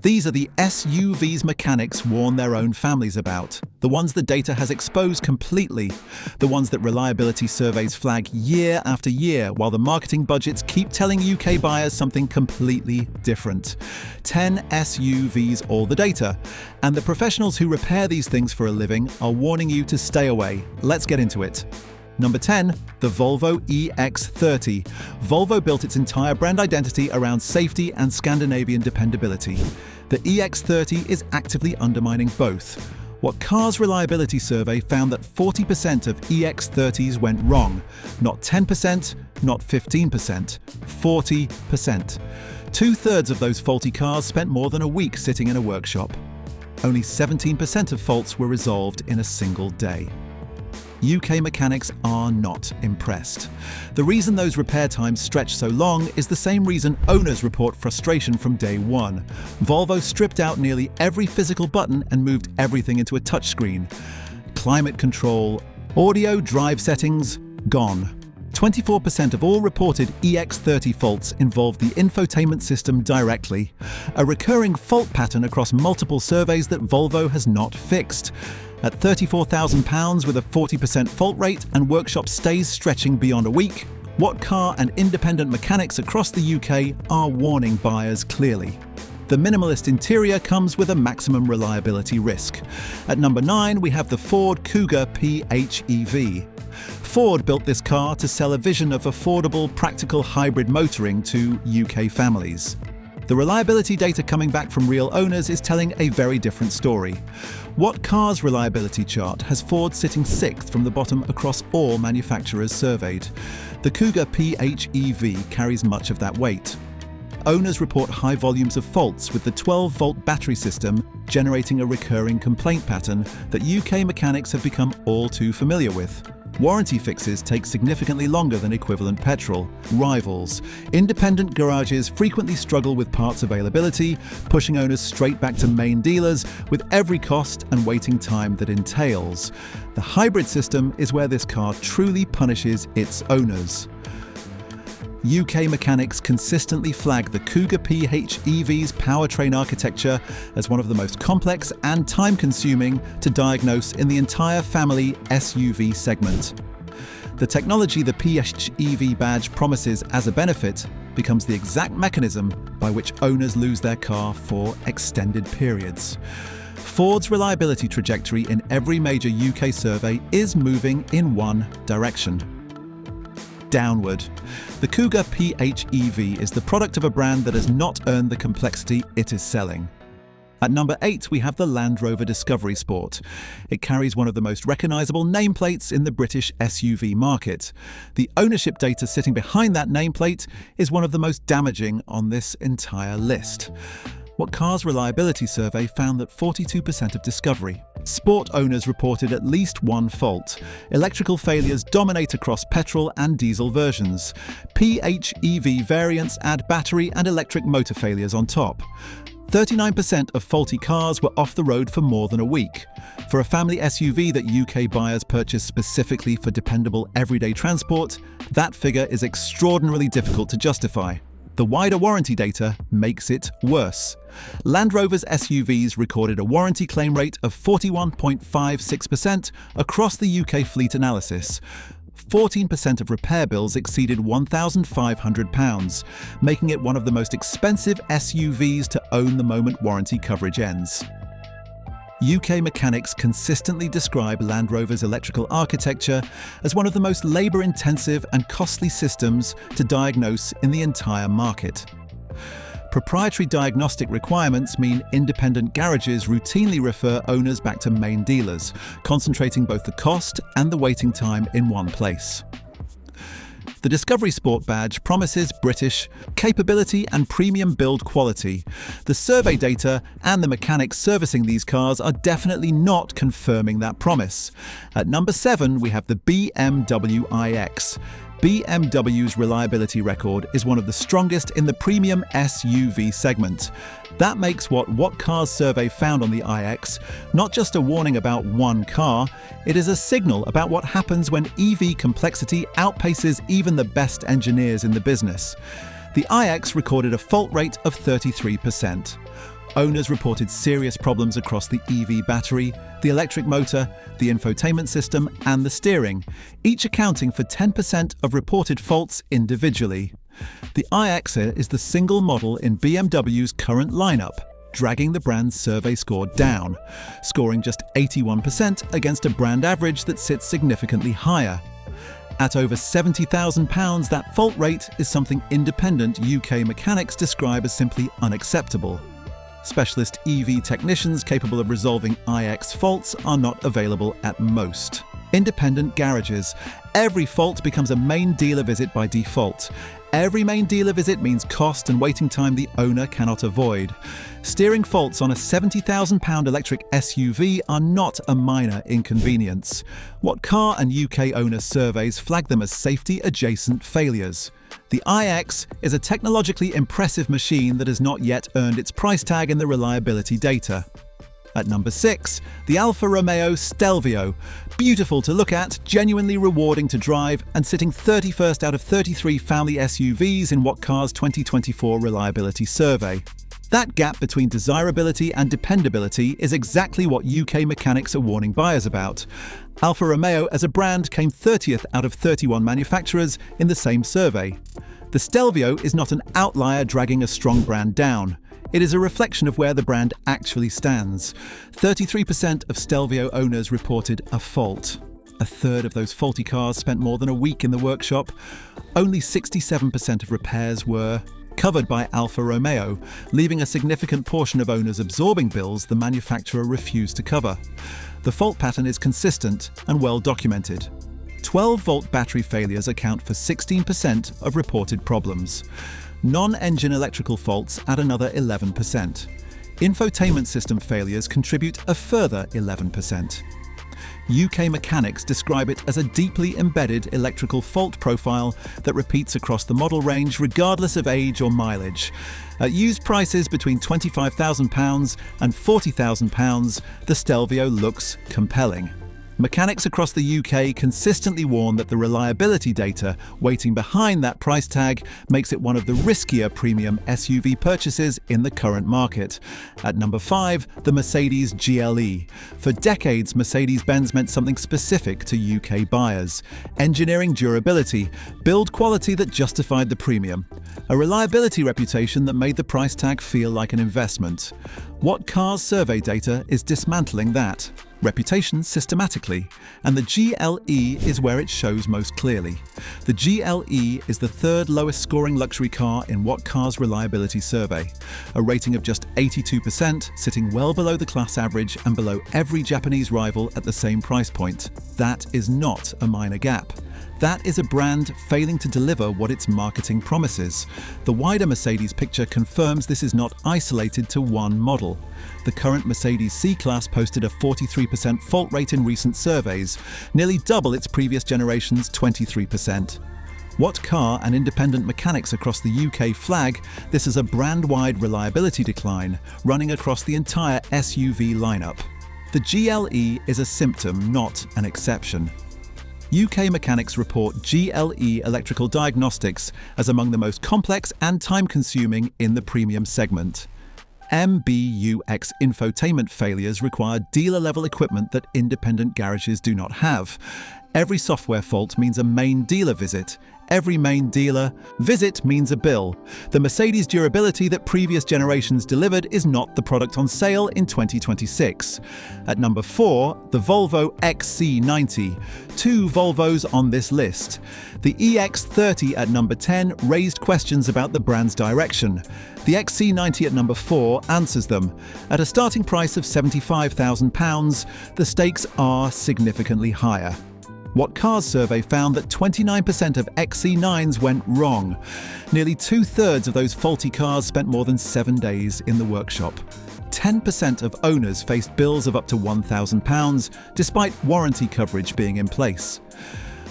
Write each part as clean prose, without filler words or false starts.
These are the SUVs mechanics warn their own families about, the ones the data has exposed completely, the ones that reliability surveys flag year after year while the marketing budgets keep telling UK buyers something completely different. 10 SUVs all the data, and the professionals who repair these things for a living are warning you to stay away. Let's get into it. Number 10, the Volvo EX30. Volvo built its entire brand identity around safety and Scandinavian dependability. The EX30 is actively undermining both. What Car's reliability survey found that 40% of EX30s went wrong. Not 10%, not 15%, 40%. Two-thirds of those faulty cars spent more than a week sitting in a workshop. Only 17% of faults were resolved in a single day. UK mechanics are not impressed. The reason those repair times stretch so long is the same reason owners report frustration from day one. Volvo stripped out nearly every physical button and moved everything into a touchscreen. Climate control, audio, drive settings, gone. 24% of all reported EX30 faults involved the infotainment system directly, a recurring fault pattern across multiple surveys that Volvo has not fixed. At £34,000 with a 40% fault rate and workshop stays stretching beyond a week, What Car and independent mechanics across the UK are warning buyers clearly. The minimalist interior comes with a maximum reliability risk. At number 9, we have the Ford Kuga PHEV. Ford built this car to sell a vision of affordable, practical hybrid motoring to UK families. The reliability data coming back from real owners is telling a very different story. What Car's reliability chart has Ford sitting 6th from the bottom across all manufacturers surveyed. The Kuga PHEV carries much of that weight. Owners report high volumes of faults, with the 12-volt battery system generating a recurring complaint pattern that UK mechanics have become all too familiar with. Warranty fixes take significantly longer than equivalent petrol. Rivals. Independent garages frequently struggle with parts availability, pushing owners straight back to main dealers with every cost and waiting time that entails. The hybrid system is where this car truly punishes its owners. UK mechanics consistently flag the Kuga PHEV's powertrain architecture as one of the most complex and time-consuming to diagnose in the entire family SUV segment. The technology the PHEV badge promises as a benefit becomes the exact mechanism by which owners lose their car for extended periods. Ford's reliability trajectory in every major UK survey is moving in one direction: downward. The Kuga PHEV is the product of a brand that has not earned the complexity it is selling. At number 8, we have the Land Rover Discovery Sport. It carries one of the most recognisable nameplates in the British SUV market. The ownership data sitting behind that nameplate is one of the most damaging on this entire list. What Car's reliability survey found that 42% of Discovery Sport owners reported at least one fault. Electrical failures dominate across petrol and diesel versions. PHEV variants add battery and electric motor failures on top. 39% of faulty cars were off the road for more than a week. For a family SUV that UK buyers purchase specifically for dependable everyday transport, that figure is extraordinarily difficult to justify. The wider warranty data makes it worse. Land Rover's SUVs recorded a warranty claim rate of 41.56% across the UK fleet analysis. 14% of repair bills exceeded £1,500, making it one of the most expensive SUVs to own the moment warranty coverage ends. UK mechanics consistently describe Land Rover's electrical architecture as one of the most labour-intensive and costly systems to diagnose in the entire market. Proprietary diagnostic requirements mean independent garages routinely refer owners back to main dealers, concentrating both the cost and the waiting time in one place. The Discovery Sport badge promises British capability and premium build quality. The survey data and the mechanics servicing these cars are definitely not confirming that promise. At number 7, we have the BMW iX. BMW's reliability record is one of the strongest in the premium SUV segment. That makes what Car's survey found on the iX not just a warning about one car, it is a signal about what happens when EV complexity outpaces even the best engineers in the business. The iX recorded a fault rate of 33%. owners reported serious problems across the EV battery, the electric motor, the infotainment system, and the steering, each accounting for 10% of reported faults individually. The iX is the single model in BMW's current lineup, dragging the brand's survey score down, scoring just 81% against a brand average that sits significantly higher. At over £70,000, that fault rate is something independent UK mechanics describe as simply unacceptable. Specialist EV technicians capable of resolving iX faults are not available at most independent garages. Every fault becomes a main dealer visit by default. Every main dealer visit means cost and waiting time the owner cannot avoid. Steering faults on a £70,000 electric SUV are not a minor inconvenience. What car and UK owner surveys flag them as safety-adjacent failures. The iX is a technologically impressive machine that has not yet earned its price tag in the reliability data. At number 6, the Alfa Romeo Stelvio. Beautiful to look at, genuinely rewarding to drive, and sitting 31st out of 33 family SUVs in What Car's 2024 reliability survey. That gap between desirability and dependability is exactly what UK mechanics are warning buyers about. Alfa Romeo as a brand came 30th out of 31 manufacturers in the same survey. The Stelvio is not an outlier dragging a strong brand down. It is a reflection of where the brand actually stands. 33% of Stelvio owners reported a fault. A third of those faulty cars spent more than a week in the workshop. Only 67% of repairs were covered by Alfa Romeo, leaving a significant portion of owners absorbing bills the manufacturer refused to cover. The fault pattern is consistent and well documented. 12-volt battery failures account for 16% of reported problems. Non-engine electrical faults add another 11%. Infotainment system failures contribute a further 11%. UK mechanics describe it as a deeply embedded electrical fault profile that repeats across the model range regardless of age or mileage. At used prices between £25,000 and £40,000, the Stelvio looks compelling. Mechanics across the UK consistently warn that the reliability data waiting behind that price tag makes it one of the riskier premium SUV purchases in the current market. At number 5, the Mercedes GLE. For decades, Mercedes-Benz meant something specific to UK buyers. Engineering durability, build quality that justified the premium. A reliability reputation that made the price tag feel like an investment. What Car's survey data is dismantling that reputation systematically, and the GLE is where it shows most clearly. The GLE is the third lowest scoring luxury car in What Car's reliability survey, a rating of just 82%, sitting well below the class average and below every Japanese rival at the same price point. That is not a minor gap. That is a brand failing to deliver what its marketing promises. The wider Mercedes picture confirms this is not isolated to one model. The current Mercedes C-Class posted a 43% fault rate in recent surveys, nearly double its previous generation's 23%. What Car and independent mechanics across the UK flag this as a brand-wide reliability decline running across the entire SUV lineup. The GLE is a symptom, not an exception. UK mechanics report GLE electrical diagnostics as among the most complex and time-consuming in the premium segment. MBUX infotainment failures require dealer-level equipment that independent garages do not have. Every software fault means a main dealer visit. Every main dealer visit means a bill. The Mercedes durability that previous generations delivered is not the product on sale in 2026. At number 4, the Volvo XC90. 2 Volvos on this list. The EX30 at number 10 raised questions about the brand's direction. The XC90 at number 4 answers them. At a starting price of £75,000, the stakes are significantly higher. What Car's survey found that 29% of XC90s went wrong. Nearly 2/3 of those faulty cars spent more than 7 days in the workshop. 10% of owners faced bills of up to £1,000, despite warranty coverage being in place.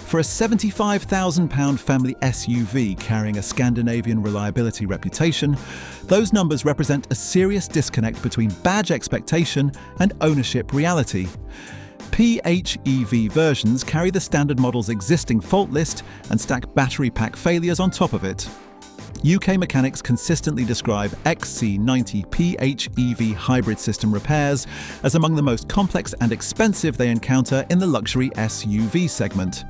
For a £75,000 family SUV carrying a Scandinavian reliability reputation, those numbers represent a serious disconnect between badge expectation and ownership reality. PHEV versions carry the standard model's existing fault list and stack battery pack failures on top of it. UK mechanics consistently describe XC90 PHEV hybrid system repairs as among the most complex and expensive they encounter in the luxury SUV segment.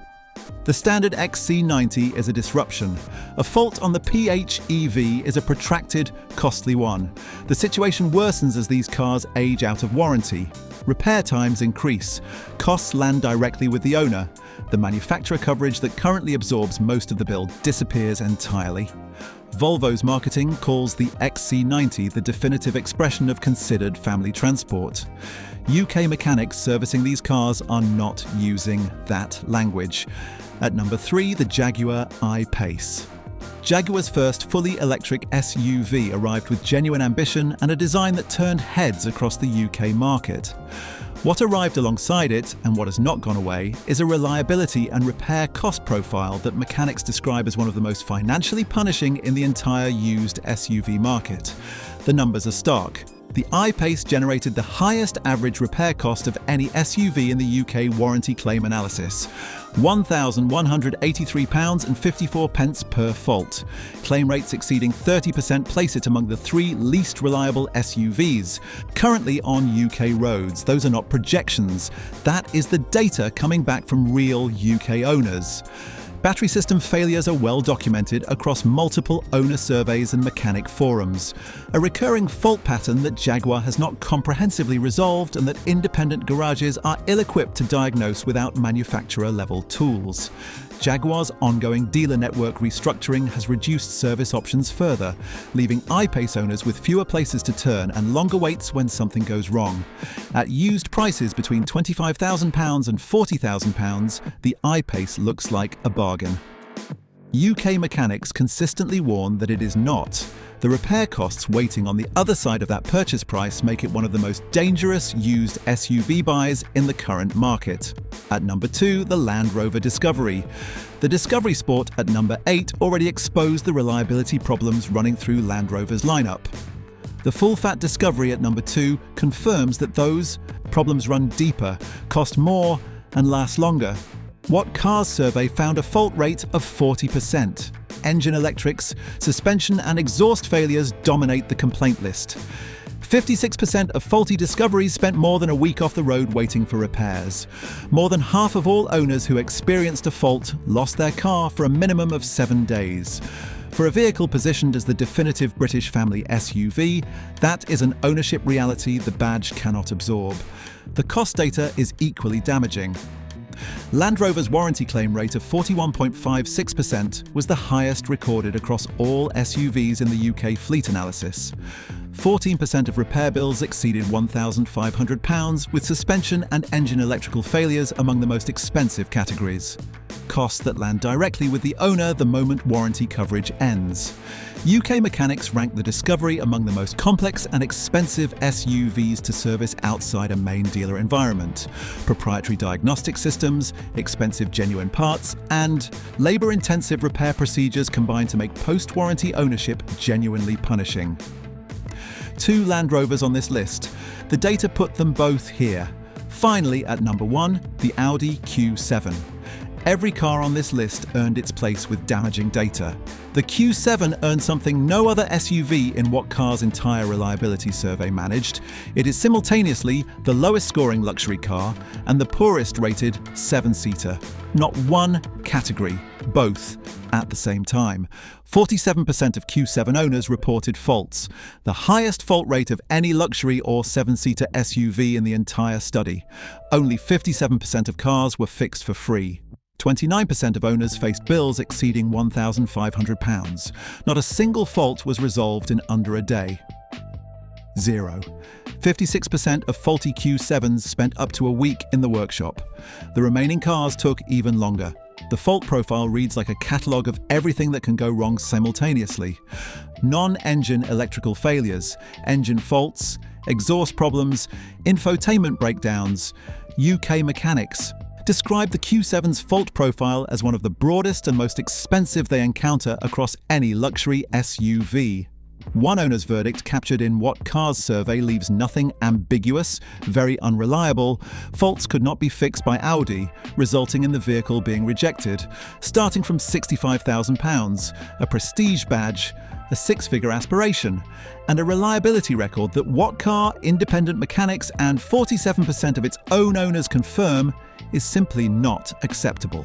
The standard XC90 is a disruption. A fault on the PHEV is a protracted, costly one. The situation worsens as these cars age out of warranty. Repair times increase. Costs land directly with the owner. The manufacturer coverage that currently absorbs most of the bill disappears entirely. Volvo's marketing calls the XC90 the definitive expression of considered family transport. UK mechanics servicing these cars are not using that language. At number 3, the Jaguar I-PACE. Jaguar's first fully electric SUV arrived with genuine ambition and a design that turned heads across the UK market. What arrived alongside it, and what has not gone away, is a reliability and repair cost profile that mechanics describe as one of the most financially punishing in the entire used SUV market. The numbers are stark. The I-PACE generated the highest average repair cost of any SUV in the UK warranty claim analysis, £1,183.54 per fault. Claim rates exceeding 30% place it among the 3 least reliable SUVs. Currently on UK roads, those are not projections. That is the data coming back from real UK owners. Battery system failures are well documented across multiple owner surveys and mechanic forums, a recurring fault pattern that Jaguar has not comprehensively resolved and that independent garages are ill-equipped to diagnose without manufacturer-level tools. Jaguar's ongoing dealer network restructuring has reduced service options further, leaving I-PACE owners with fewer places to turn and longer waits when something goes wrong. At used prices between £25,000 and £40,000, the I-PACE looks like a bargain. UK mechanics consistently warn that it is not. The repair costs waiting on the other side of that purchase price make it one of the most dangerous used SUV buys in the current market. At number 2, the Land Rover Discovery. The Discovery Sport at number 8 already exposed the reliability problems running through Land Rover's lineup. The full-fat Discovery at number 2 confirms that those problems run deeper, cost more, and last longer. What Cars survey found a fault rate of 40%. Engine electrics, suspension and exhaust failures dominate the complaint list. 56% of faulty Discoveries spent more than a week off the road waiting for repairs. More than half of all owners who experienced a fault lost their car for a minimum of 7 days. For a vehicle positioned as the definitive British family SUV, that is an ownership reality the badge cannot absorb. The cost data is equally damaging. Land Rover's warranty claim rate of 41.56% was the highest recorded across all SUVs in the UK fleet analysis. 14% of repair bills exceeded £1,500, with suspension and engine electrical failures among the most expensive categories. Costs that land directly with the owner the moment warranty coverage ends. UK mechanics rank the Discovery among the most complex and expensive SUVs to service outside a main dealer environment. Proprietary diagnostic systems, expensive genuine parts, and labour-intensive repair procedures combine to make post-warranty ownership genuinely punishing. 2 Land Rovers on this list. The data put them both here. Finally, at number 1, the Audi Q7. Every car on this list earned its place with damaging data. The Q7 earned something no other SUV in What Car's entire reliability survey managed. It is simultaneously the lowest scoring luxury car and the poorest rated 7-seater. Not one category, both at the same time. 47% of Q7 owners reported faults, the highest fault rate of any luxury or 7-seater SUV in the entire study. Only 57% of cars were fixed for free. 29% of owners faced bills exceeding £1,500. Not a single fault was resolved in under a day. 0. 56% of faulty Q7s spent up to a week in the workshop. The remaining cars took even longer. The fault profile reads like a catalogue of everything that can go wrong simultaneously. Non-engine electrical failures, engine faults, exhaust problems, infotainment breakdowns. UK mechanics describe the Q7's fault profile as one of the broadest and most expensive they encounter across any luxury SUV. One owner's verdict captured in What Cars survey leaves nothing ambiguous, very unreliable. Faults could not be fixed by Audi, resulting in the vehicle being rejected, starting from £65,000, a prestige badge, a six-figure aspiration, and a reliability record that What Car, independent mechanics, and 47% of its own owners confirm is simply not acceptable.